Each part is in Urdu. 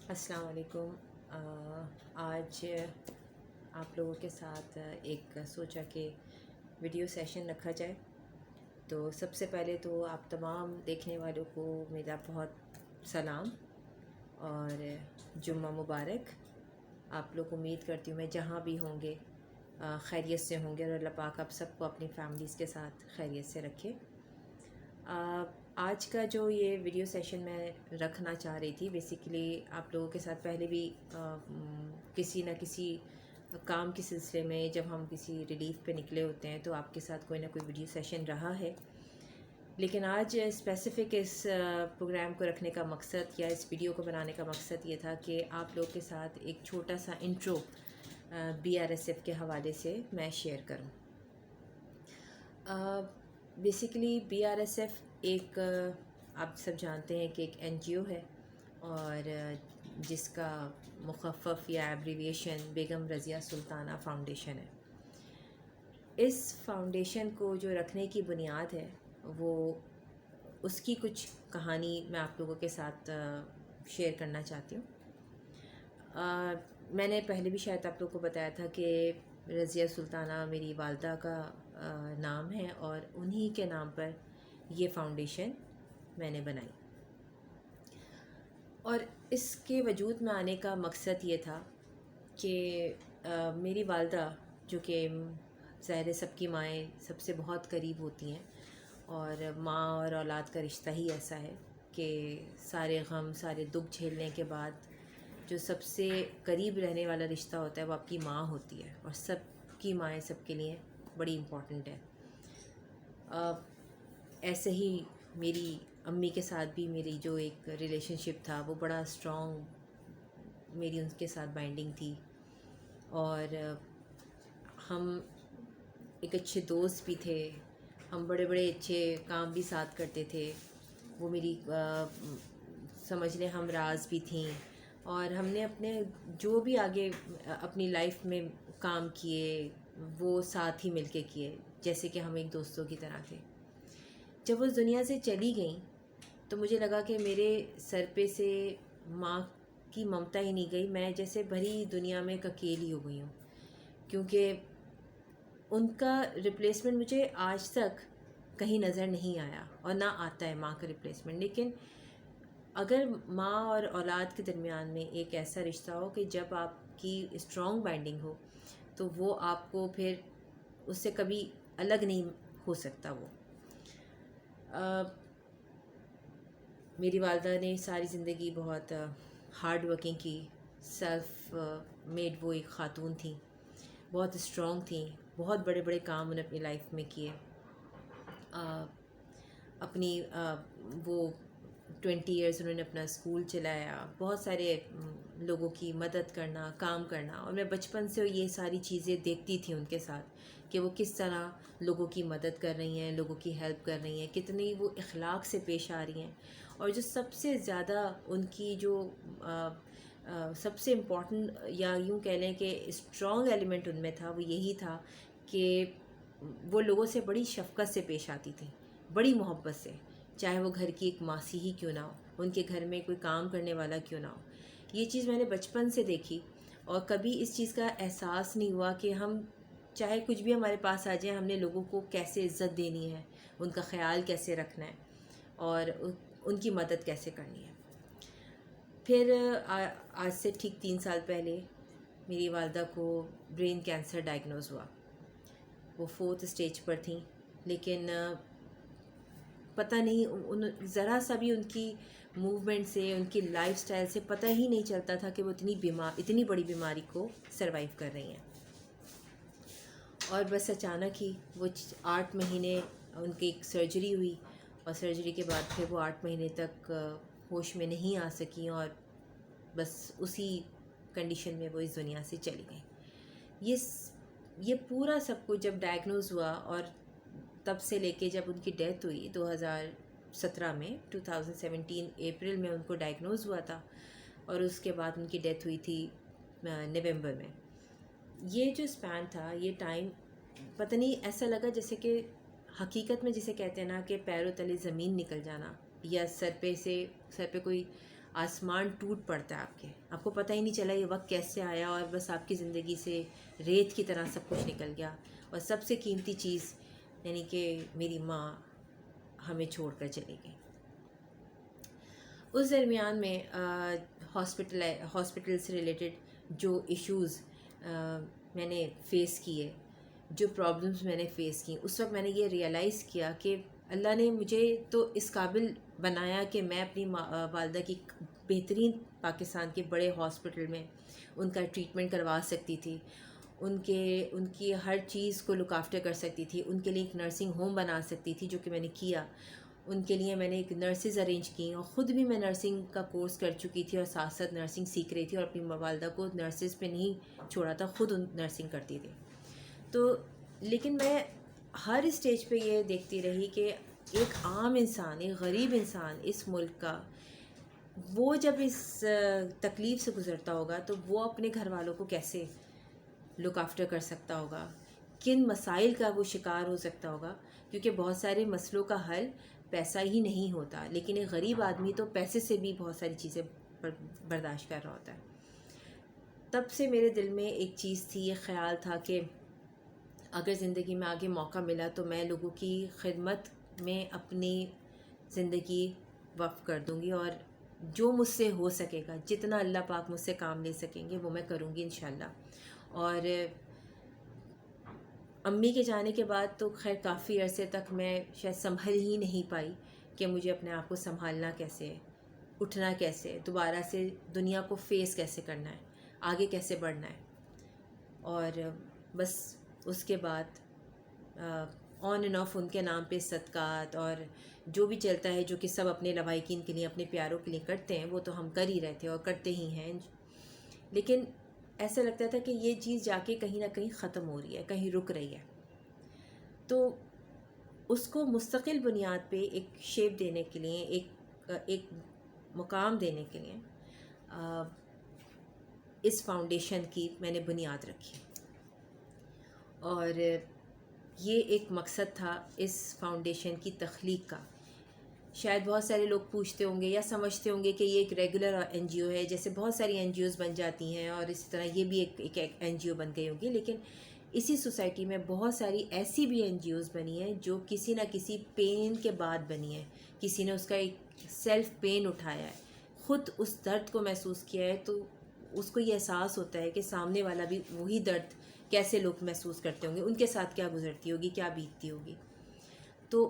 السلام علیکم۔ آج آپ لوگوں کے ساتھ ایک سوچا کہ ویڈیو سیشن رکھا جائے۔ تو سب سے پہلے تو آپ تمام دیکھنے والوں کو میرا بہت سلام اور جمعہ مبارک۔ آپ لوگ امید کرتی ہوں میں جہاں بھی ہوں گے خیریت سے ہوں گے، اور اللہ پاک آپ سب کو اپنی فیملیز کے ساتھ خیریت سے رکھے۔ آج کا جو یہ ویڈیو سیشن میں رکھنا چاہ رہی تھی، بیسیکلی آپ لوگوں کے ساتھ پہلے بھی کسی نہ کسی کام کے سلسلے میں جب ہم کسی ریلیف پہ نکلے ہوتے ہیں تو آپ کے ساتھ کوئی نہ کوئی ویڈیو سیشن رہا ہے، لیکن آج اسپیسیفک اس پروگرام کو رکھنے کا مقصد یا اس ویڈیو کو بنانے کا مقصد یہ تھا کہ آپ لوگ کے ساتھ ایک چھوٹا سا انٹرو BRSF کے حوالے سے میں شیئر کروں۔ بیسیکلی BRSF ایک آپ سب جانتے ہیں کہ ایک NGO ہے، اور جس کا مخفف یا ایبریویشن بیگم رضیہ سلطانہ فاؤنڈیشن ہے۔ اس فاؤنڈیشن کو جو رکھنے کی بنیاد ہے وہ اس کی کچھ کہانی میں آپ لوگوں کے ساتھ شیئر کرنا چاہتی ہوں۔ میں نے پہلے بھی شاید آپ لوگوں کو بتایا تھا کہ رضیہ سلطانہ میری والدہ کا نام ہے، اور انہی کے نام پر یہ فاؤنڈیشن میں نے بنائی، اور اس کے وجود میں آنے کا مقصد یہ تھا کہ میری والدہ جو کہ ظاہر سب کی مائیں سب سے بہت قریب ہوتی ہیں، اور ماں اور اولاد کا رشتہ ہی ایسا ہے کہ سارے غم سارے دکھ جھیلنے کے بعد جو سب سے قریب رہنے والا رشتہ ہوتا ہے وہ آپ کی ماں ہوتی ہے، اور سب کی مائیں سب کے لیے بڑی امپورٹنٹ ہے۔ ایسے ہی میری امی کے ساتھ بھی میری جو ایک ریلیشن شپ تھا وہ بڑا اسٹرانگ، میری ان کے ساتھ بائنڈنگ تھی، اور ہم ایک اچھے دوست بھی تھے، ہم بڑے بڑے اچھے کام بھی ساتھ کرتے تھے، وہ میری سمجھ لیں ہم راز بھی تھیں، اور ہم نے اپنے جو بھی آگے اپنی لائف میں کام کیے وہ ساتھ ہی مل کے کیے، جیسے کہ ہم ایک دوستوں کی طرح تھے۔ جب وہ اس دنیا سے چلی گئیں تو مجھے لگا کہ میرے سر پہ سے ماں کی ممتا ہی نہیں گئی، میں جیسے بھری دنیا میں ایک اکیلی ہو گئی ہوں، کیونکہ ان کا ریپلیسمنٹ مجھے آج تک کہیں نظر نہیں آیا، اور نہ آتا ہے ماں کا ریپلیسمنٹ۔ لیکن اگر ماں اور اولاد کے درمیان میں ایک ایسا رشتہ ہو کہ جب آپ کی اسٹرانگ بائنڈنگ ہو تو وہ آپ کو پھر اس سے کبھی الگ نہیں ہو سکتا۔ وہ میری والدہ نے ساری زندگی بہت ہارڈ ورکنگ کی، سیلف میڈ وہ ایک خاتون تھیں، بہت اسٹرانگ تھیں، بہت بڑے بڑے کام انہیں اپنی لائف میں کیے۔ اپنی وہ 20 ایئرس انہوں نے اپنا اسکول چلایا، بہت سارے لوگوں کی مدد کرنا، کام کرنا، اور میں بچپن سے یہ ساری چیزیں دیکھتی تھی ان کے ساتھ کہ وہ کس طرح لوگوں کی مدد کر رہی ہیں، لوگوں کی ہیلپ کر رہی ہیں، کتنی وہ اخلاق سے پیش آ رہی ہیں، اور جو سب سے زیادہ ان کی جو سب سے امپورٹنٹ یا یوں کہہ لیں کہ اسٹرانگ ایلیمنٹ ان میں تھا وہ یہی تھا کہ وہ لوگوں سے بڑی شفقت سے پیش آتی تھیں، بڑی محبت سے، چاہے وہ گھر کی ایک ماسی ہی کیوں نہ ہو، ان کے گھر میں کوئی کام کرنے والا کیوں نہ ہو۔ یہ چیز میں نے بچپن سے دیکھی، اور کبھی اس چیز کا احساس نہیں ہوا کہ ہم چاہے کچھ بھی ہمارے پاس آ جائے، ہم نے لوگوں کو کیسے عزت دینی ہے، ان کا خیال کیسے رکھنا ہے، اور ان کی مدد کیسے کرنی ہے۔ پھر آج سے ٹھیک 3 سال پہلے میری والدہ کو برین کینسر ڈائگنوز ہوا۔ وہ 4th اسٹیج پر تھیں، لیکن پتہ نہیں ذرا سا بھی ان کی موومنٹ سے، ان کی لائف سٹائل سے پتہ ہی نہیں چلتا تھا کہ وہ اتنی بڑی بیماری کو سروائیو کر رہی ہیں، اور بس اچانک ہی وہ 8 مہینے ان کی ایک سرجری ہوئی، اور سرجری کے بعد پھر وہ 8 مہینے تک ہوش میں نہیں آ سکیں، اور بس اسی کنڈیشن میں وہ اس دنیا سے چلی گئیں۔ یہ پورا سب کچھ جب ڈائگنوز ہوا، اور تب سے لے کے جب ان کی ڈیتھ ہوئی 2017 میں، 2017 اپریل میں ان کو ڈائگنوز ہوا تھا، اور اس کے بعد ان کی ڈیتھ ہوئی تھی نومبر میں۔ یہ جو اسپین تھا، یہ ٹائم پتہ نہیں ایسا لگا جیسے کہ حقیقت میں جسے کہتے ہیں نا کہ پیروں تلے زمین نکل جانا، یا سر پہ کوئی آسمان ٹوٹ پڑتا ہے آپ کو پتہ ہی نہیں چلا یہ وقت کیسے آیا، اور بس آپ کی زندگی سے ریت کی طرح سب کچھ نکل گیا، اور سب سے قیمتی چیز یعنی کہ میری ماں ہمیں چھوڑ کر چلی گئی۔ اس درمیان میں ہاسپٹل سے ریلیٹڈ جو ایشوز میں نے فیس کیے، جو پرابلمس میں نے فیس کی، اس وقت میں نے یہ ریئلائز کیا کہ اللہ نے مجھے تو اس قابل بنایا کہ میں اپنی والدہ کی بہترین پاکستان کے بڑے ہاسپٹل میں ان کا ٹریٹمنٹ کروا سکتی تھی، ان کی ہر چیز کو لک آفٹر کر سکتی تھی، ان کے لیے ایک نرسنگ ہوم بنا سکتی تھی، جو کہ میں نے کیا۔ ان کے لیے میں نے ایک نرسز ارینج کی، اور خود بھی میں نرسنگ کا کورس کر چکی تھی اور ساتھ ساتھ نرسنگ سیکھ رہی تھی، اور اپنی والدہ کو نرسز پہ نہیں چھوڑا تھا، خود نرسنگ کرتی تھی۔ تو لیکن میں ہر اسٹیج پہ یہ دیکھتی رہی کہ ایک عام انسان، ایک غریب انسان اس ملک کا، وہ جب اس تکلیف سے گزرتا ہوگا تو وہ اپنے گھر والوں کو کیسے لک آفٹر کر سکتا ہوگا، کن مسائل کا وہ شکار ہو سکتا ہوگا، کیونکہ بہت سارے مسئلوں کا حل پیسہ ہی نہیں ہوتا، لیکن ایک غریب آدمی تو پیسے سے بھی بہت ساری چیزیں برداشت کر رہا ہوتا ہے۔ تب سے میرے دل میں ایک چیز تھی، یہ خیال تھا کہ اگر زندگی میں آگے موقع ملا تو میں لوگوں کی خدمت میں اپنی زندگی وقف کر دوں گی، اور جو مجھ سے ہو سکے گا، جتنا اللہ پاک مجھ سے کام لے سکیں گے وہ میں کروں گی انشاءاللہ۔ اور امی کے جانے کے بعد تو خیر کافی عرصے تک میں شاید سنبھل ہی نہیں پائی کہ مجھے اپنے آپ کو سنبھالنا کیسے، اٹھنا کیسے، دوبارہ سے دنیا کو فیس کیسے کرنا ہے، آگے کیسے بڑھنا ہے۔ اور بس اس کے بعد آن اینڈ آف ان کے نام پہ صدقات اور جو بھی چلتا ہے، جو کہ سب اپنے لواحقین کے لیے، اپنے پیاروں کے لیے کرتے ہیں، وہ تو ہم کر ہی رہے تھے اور کرتے ہی ہیں، لیکن ایسا لگتا تھا کہ یہ چیز جا کے کہیں نہ کہیں ختم ہو رہی ہے، کہیں رک رہی ہے۔ تو اس کو مستقل بنیاد پہ ایک شیپ دینے کے لیے، ایک مقام دینے کے لیے اس فاؤنڈیشن کی میں نے بنیاد رکھی، اور یہ ایک مقصد تھا اس فاؤنڈیشن کی تخلیق کا۔ شاید بہت سارے لوگ پوچھتے ہوں گے یا سمجھتے ہوں گے کہ یہ ایک ریگولر این جی او ہے، جیسے بہت ساری این جی اوز بن جاتی ہیں، اور اسی طرح یہ بھی ایک این جی او بن گئی ہوگی، لیکن اسی سوسائٹی میں بہت ساری ایسی بھی این جی اوز بنی ہیں جو کسی نہ کسی پین کے بعد بنی ہیں، کسی نے اس کا ایک سیلف پین اٹھایا ہے، خود اس درد کو محسوس کیا ہے، تو اس کو یہ احساس ہوتا ہے کہ سامنے والا بھی وہی درد کیسے لوگ محسوس کرتے ہوں گے، ان کے ساتھ کیا گزرتی ہوگی، کیا بیتتی ہوگی۔ تو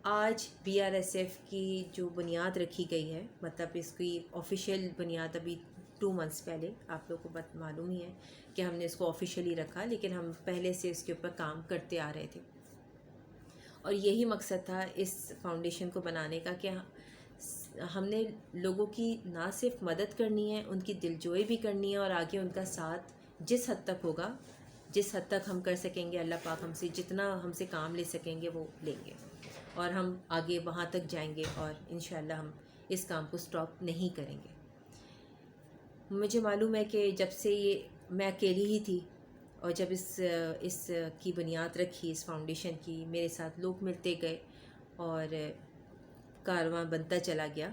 آج بی آر ایس ایف کی جو بنیاد رکھی گئی ہے، مطلب اس کی آفیشیل بنیاد ابھی 2 منتھس پہلے، آپ لوگوں کو معلوم ہی ہے کہ ہم نے اس کو آفیشیلی رکھا، لیکن ہم پہلے سے اس کے اوپر کام کرتے آ رہے تھے، اور یہی مقصد تھا اس فاؤنڈیشن کو بنانے کا کہ ہم نے لوگوں کی نہ صرف مدد کرنی ہے، ان کی دلجوئی بھی کرنی ہے، اور آگے ان کا ساتھ جس حد تک ہوگا، جس حد تک ہم کر سکیں گے، اللہ پاک ہم سے جتنا ہم سے کام لے سکیں گے وہ لیں گے، اور ہم آگے وہاں تک جائیں گے، اور انشاءاللہ ہم اس کام کو سٹاپ نہیں کریں گے۔ مجھے معلوم ہے کہ جب سے یہ میں اکیلی ہی تھی، اور جب اس کی بنیاد رکھی، اس فاؤنڈیشن کی، میرے ساتھ لوگ ملتے گئے اور کارواں بنتا چلا گیا،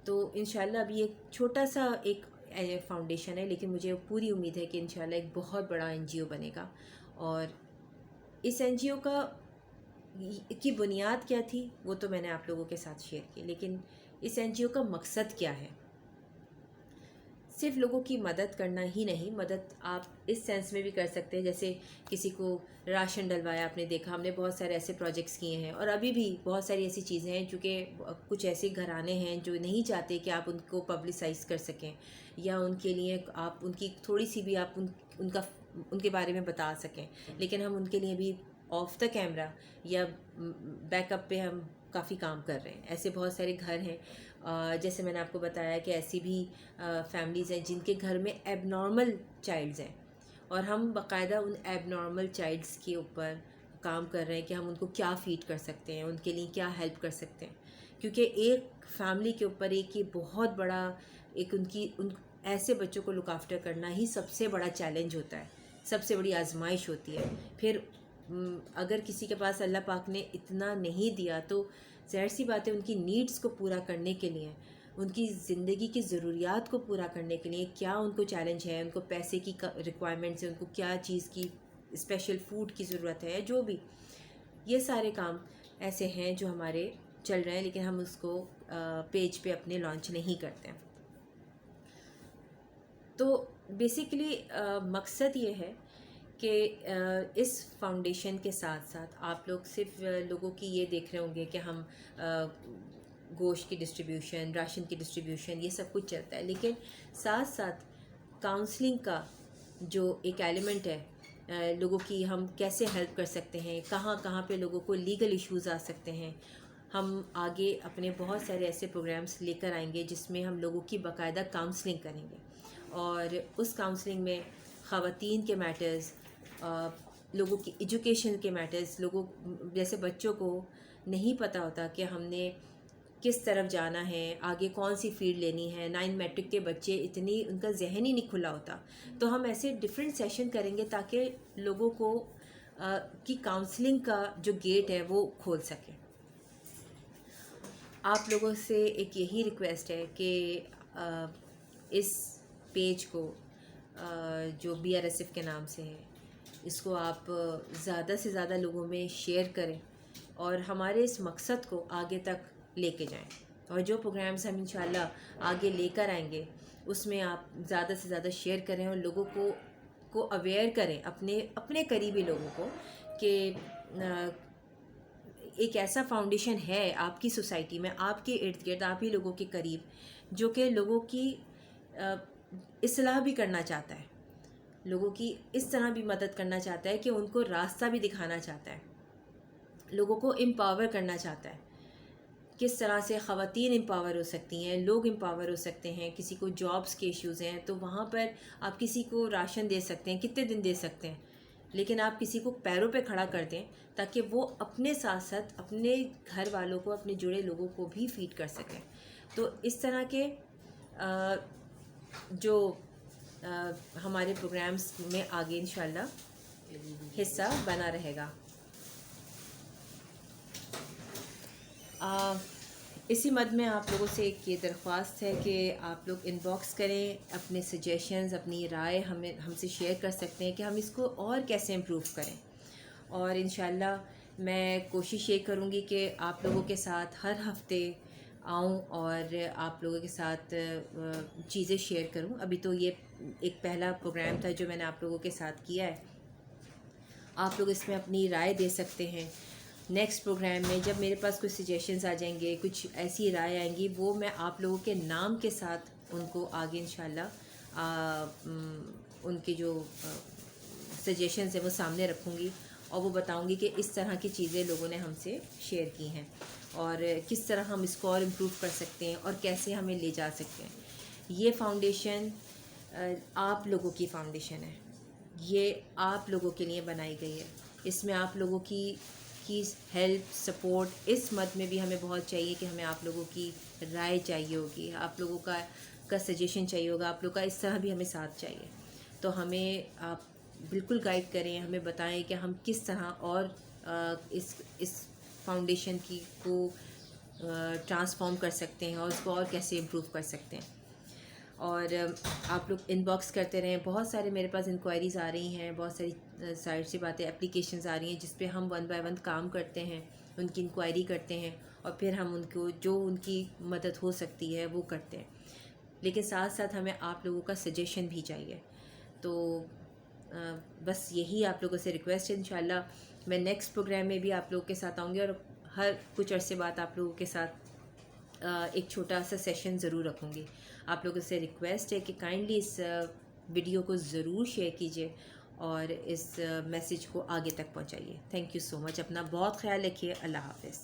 تو انشاءاللہ ابھی ایک چھوٹا سا ایک فاؤنڈیشن ہے، لیکن مجھے پوری امید ہے کہ انشاءاللہ ایک بہت بڑا این جی او بنے گا۔ اور اس این جی او کی بنیاد کیا تھی وہ تو میں نے آپ لوگوں کے ساتھ شیئر کی، لیکن اس این جی او کا مقصد کیا ہے؟ صرف لوگوں کی مدد کرنا ہی نہیں، مدد آپ اس سینس میں بھی کر سکتے ہیں، جیسے کسی کو راشن ڈلوایا، آپ نے دیکھا، ہم نے بہت سارے ایسے پروجیکٹس کیے ہیں، اور ابھی بھی بہت ساری ایسی چیزیں ہیں، چونکہ کچھ ایسے گھرانے ہیں جو نہیں چاہتے کہ آپ ان کو پبلسائز کر سکیں، یا ان کے لیے آپ ان کی تھوڑی سی بھی آپ ان کے بارے میں بتا سکیں، لیکن ہم ان کے لیے بھی آف دا کیمرہ یا بیک اپ پہ ہم کافی کام کر رہے ہیں۔ ایسے بہت سارے گھر ہیں، جیسے میں نے آپ کو بتایا کہ ایسی بھی فیملیز ہیں جن کے گھر میں ایب نارمل چائلڈز ہیں، اور ہم باقاعدہ ان ایب نارمل چائلڈز کے اوپر کام کر رہے ہیں کہ ہم ان کو کیا فیڈ کر سکتے ہیں، ان کے لیے کیا ہیلپ کر سکتے ہیں، کیونکہ ایک فیملی کے اوپر ایک یہ بہت بڑا ایک ان ایسے بچوں کو لک آفٹر کرنا ہی سب سے بڑا چیلنج ہوتا ہے، سب سے بڑی آزمائش ہوتی ہے۔ پھر اگر کسی کے پاس اللہ پاک نے اتنا نہیں دیا تو ظاہر سی بات ہے ان کی نیڈز کو پورا کرنے کے لیے ان کی زندگی کی ضروریات کو پورا کرنے کے لیے کیا ان کو چیلنج ہے، ان کو پیسے کی ریکوائرمنٹس ہے، ان کو کیا چیز کی اسپیشل فوڈ کی ضرورت ہے، جو بھی یہ سارے کام ایسے ہیں جو ہمارے چل رہے ہیں، لیکن ہم اس کو پیج پہ اپنے لانچ نہیں کرتے ہیں۔ تو بیسیکلی مقصد یہ ہے کہ اس فاؤنڈیشن کے ساتھ ساتھ آپ لوگ صرف لوگوں کی یہ دیکھ رہے ہوں گے کہ ہم گوشت کی ڈسٹریبیوشن، راشن کی ڈسٹریبیوشن، یہ سب کچھ چلتا ہے، لیکن ساتھ ساتھ کاؤنسلنگ کا جو ایک ایلیمنٹ ہے، لوگوں کی ہم کیسے ہیلپ کر سکتے ہیں، کہاں کہاں پہ لوگوں کو لیگل ایشوز آ سکتے ہیں، ہم آگے اپنے بہت سارے ایسے پروگرامز لے کر آئیں گے جس میں ہم لوگوں کی باقاعدہ کاؤنسلنگ کریں گے، اور اس کاؤنسلنگ میں خواتین کے میٹرز، لوگوں کی ایجوکیشن کے میٹرز، لوگوں جیسے بچوں کو نہیں پتہ ہوتا کہ ہم نے کس طرف جانا ہے، آگے کون سی فیلڈ لینی ہے، 9 میٹرک کے بچے اتنی ان کا ذہن ہی نہیں کھلا ہوتا، تو ہم ایسے ڈفرینٹ سیشن کریں گے تاکہ لوگوں کو کی کاؤنسلنگ کا جو گیٹ ہے وہ کھول سکے۔ آپ لوگوں سے ایک یہی ریکویسٹ ہے کہ اس پیج کو جو BRSF کے نام سے ہے، اس کو آپ زیادہ سے زیادہ لوگوں میں شیئر کریں اور ہمارے اس مقصد کو آگے تک لے کے جائیں، اور جو پروگرامز ہم انشاءاللہ آگے لے کر آئیں گے اس میں آپ زیادہ سے زیادہ شیئر کریں اور لوگوں کو اویئر کریں، اپنے قریبی لوگوں کو، کہ ایک ایسا فاؤنڈیشن ہے آپ کی سوسائٹی میں، آپ کے ارد گرد، آپ ہی لوگوں کے قریب، جو کہ لوگوں کی اصلاح بھی کرنا چاہتا ہے، لوگوں کی اس طرح بھی مدد کرنا چاہتا ہے کہ ان کو راستہ بھی دکھانا چاہتا ہے، لوگوں کو امپاور کرنا چاہتا ہے، کس طرح سے خواتین امپاور ہو سکتی ہیں، لوگ امپاور ہو سکتے ہیں، کسی کو جابس کے ایشوز ہیں تو وہاں پر آپ کسی کو راشن دے سکتے ہیں، کتنے دن دے سکتے ہیں، لیکن آپ کسی کو پیروں پہ کھڑا کر دیں تاکہ وہ اپنے ساتھ ساتھ اپنے گھر والوں کو، اپنے جڑے لوگوں کو بھی فیڈ کر سکیں۔ تو اس طرح کے جو ہمارے پروگرامز میں آگے انشاءاللہ حصہ بنا رہے گا۔ اسی مد میں آپ لوگوں سے ایک یہ درخواست ہے کہ آپ لوگ ان باکس کریں، اپنے سجیشنز، اپنی رائے ہم سے شیئر کر سکتے ہیں کہ ہم اس کو اور کیسے امپروو کریں، اور انشاءاللہ میں کوشش یہ کروں گی کہ آپ لوگوں کے ساتھ ہر ہفتے آؤں اور آپ لوگوں کے ساتھ چیزیں شیئر کروں۔ ابھی تو یہ ایک پہلا پروگرام تھا جو میں نے آپ لوگوں کے ساتھ کیا ہے، آپ لوگ اس میں اپنی رائے دے سکتے ہیں۔ نیکسٹ پروگرام میں جب میرے پاس کچھ سجیشنز آ جائیں گے، کچھ ایسی رائے آئیں گی، وہ میں آپ لوگوں کے نام کے ساتھ ان کو آگے انشاءاللہ ان کی جو سجیشنز ہیں وہ سامنے رکھوں گی، اور وہ بتاؤں گی کہ اس طرح کی چیزیں لوگوں نے ہم سے شیئر کی ہیں اور کس طرح ہم اس کو اور امپروو کر سکتے ہیں اور کیسے ہمیں لے جا سکتے ہیں۔ یہ فاؤنڈیشن آپ لوگوں کی فاؤنڈیشن ہے، یہ آپ لوگوں کے لیے بنائی گئی ہے، اس میں آپ لوگوں کی ہیلپ، سپورٹ اس مد میں بھی ہمیں بہت چاہیے کہ ہمیں آپ لوگوں کی رائے چاہیے ہوگی، آپ لوگوں کا سجیشن چاہیے ہوگا، آپ لوگوں کا اس طرح بھی ہمیں ساتھ چاہیے۔ تو ہمیں آپ بالکل گائیڈ کریں، ہمیں بتائیں کہ ہم کس طرح اور اس فاؤنڈیشن کو ٹرانسفارم کر سکتے ہیں اور اس کو اور کیسے امپروو کر سکتے ہیں۔ اور آپ لوگ ان باکس کرتے رہیں، بہت سارے میرے پاس انکوائریز آ رہی ہیں، بہت ساری ظاہر سی باتیں اپلیکیشنز آ رہی ہیں جس پہ ہم 1 بائی 1 کام کرتے ہیں، ان کی انکوائری کرتے ہیں اور پھر ہم ان کو جو ان کی مدد ہو سکتی ہے وہ کرتے ہیں، لیکن ساتھ ساتھ ہمیں آپ لوگوں کا سجیشن بھی چاہیے۔ تو بس یہی آپ لوگوں سے ریکویسٹ ہے، انشاءاللہ میں نیکسٹ پروگرام میں بھی آپ لوگوں کے ساتھ آؤں گی، اور ہر کچھ عرصے بعد آپ لوگوں کے ساتھ ایک چھوٹا سا سیشن ضرور رکھوں گی۔ آپ لوگوں سے ریکویسٹ ہے کہ کائنڈلی اس ویڈیو کو ضرور شیئر کیجیے اور اس میسیج کو آگے تک پہنچائیے۔ تھینک یو سو مچ، اپنا بہت خیال رکھیے، اللہ حافظ۔